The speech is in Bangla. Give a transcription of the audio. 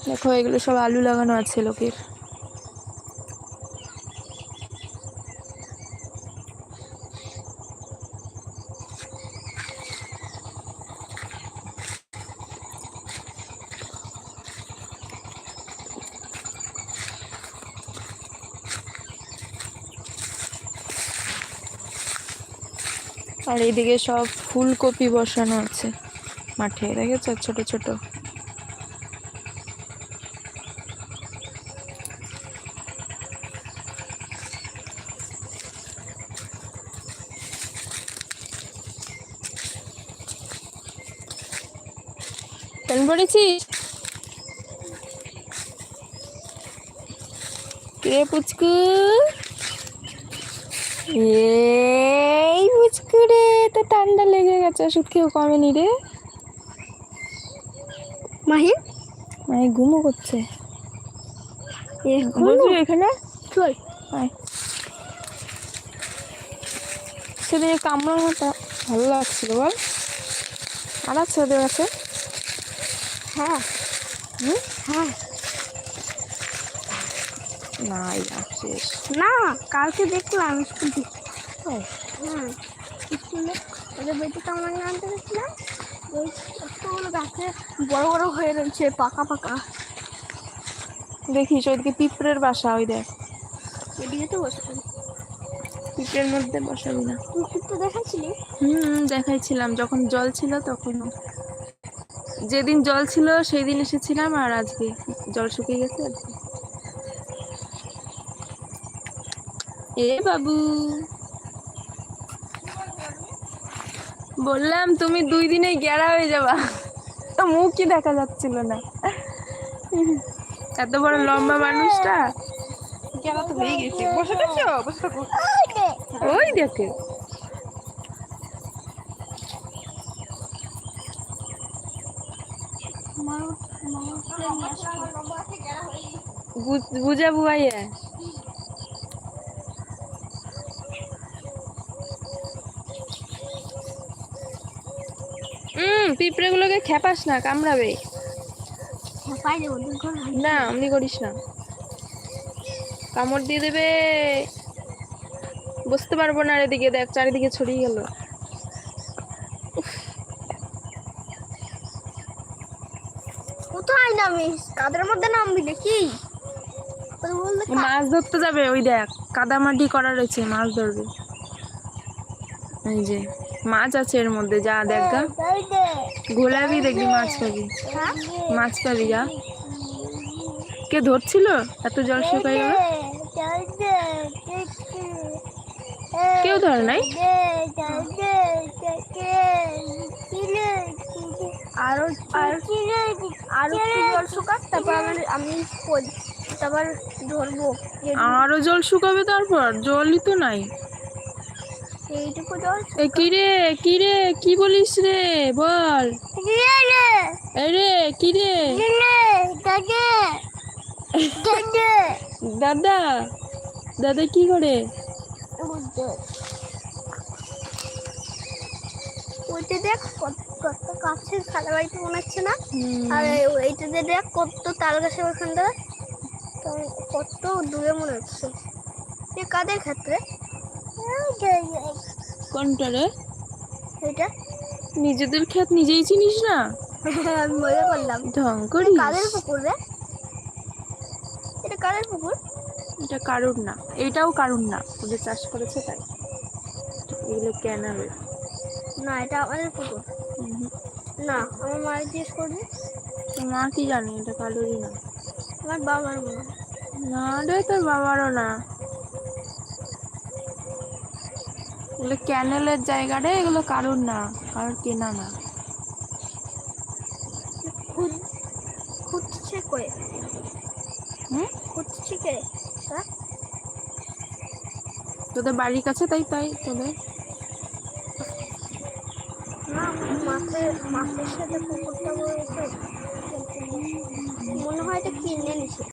দেখো এগুলো সব আলু লাগানো আছে লোকের। আর এইদিকে সব ফুলকপি বসানো আছে মাঠে, দেখেছো ছোট ছোট। প্যান্ট পরেছিস? কে পুচকু? এই পুচকু রে, তো ঠান্ডা লেগে গেছে, ওষুধ খেয়েও কমেনি রে। মাহি মাহি ঘুমো করছে। বুঝলি এখানে চল। সেদিকে কামড়ার মতো ভালো লাগছিল বল। আর আছে ওদের কাছে? হ্যাঁ হ্যাঁ। না শেষ না, কালকে দেখলাম স্কুলে। হ্যাঁ, স্কুলে ওদের বেটি কামড় আনতে গেছিলাম, ওই কতগুলো গাছে বড় বড় হয়ে রয়েছে, পাকা পাকা। দেখিস ওইদিকে পিঁপড়ের বাসা, ওই দেখ। এদিকে তো বসতাম, পিঁপড়ের মধ্যে বসাবি না। পুকুর তো দেখাচ্ছিলি। দেখাইছিলাম যখন জল ছিল তখনও। যেদিন জল ছিল সেই দিন এসেছিলাম, আর আজকে জল শুকিয়ে গেছে আজকে। এ বাবু, বললাম তুমি 2 দিনে গেরা হয়ে যাবা, তো মুখই দেখা যাচ্ছিল না। এত বড় লম্বা মানুষটা গেরা তো হয়ে গেছে। বসে থাকছো, বসে থাকো। ওই দেখে বুঝা বুয়াইয়া। পিঁপড়ে গুলোকে খেপাস না, কামড়াবে। না অমনি করিস না, কামড় দিয়ে দেবে। বুঝতে পারবো না। আর এদিকে দেখ, চারিদিকে ছড়িয়ে গেল। কোথায় নামিস? কাদের মধ্যে নামবি নাকি? মাছ ধরতে যাবে, ওই দেখ কাদামাটি করা রয়েছে, মাছ ধরবে। এই যে মাছ আছে এর মধ্যে, যা দেখ গা, গোলাবি দেখবি মাছ পাবি। মাছ পাবি যা। কে ধরছিল? এত জল শুকাই গেল, কেউ ধরে নাই। আরো জল শুকাক, তারপর আমি তারপর ধরবো। আরো জল শুকাবে, তারপর জলই তো নাই। এইটুকু জল কিরে কিরে, কি বলিস রে, বল। রে কিরে দাদা, দাদা কি করে? ওইটা দেখ কত গাছের সাদা বাড়িতে মনে হচ্ছে না? আর এইটাতে দেখ কত তাল গাছের ওখানটা কত দূরে মনে হচ্ছে। এ কাদের ক্ষেত্রে? কোনটা রে? এটা নিজেদের ক্ষেত নিজেই চিনিস না? আমি মজা করলাম। ঢং করিস। কাদের পুকুর রে? এটা কাদের পুকুর? এটা কারুর না, এটাও কারুর না, ওদের চাষ করেছে তাই। এগুলো ক্যানাল না, এটা আমাদের পুকুর না। আমার মায়ের জিজ্ঞেস করবি। মা কি জানি, এটা কারুরই না। আমার বাবার মনে। না রে, তোর বাবারও না। এগুলো ক্যানেলের জায়গা রে, এগুলো কারুর না, কারোর কেনা না। খুঁজছে কই? খুঁজছে কে? তোদের বাড়ির কাছে, তাই তাই তোদের না, মাছের সাথে পুকুরটা মনে হয় এটা কিনে নিছে।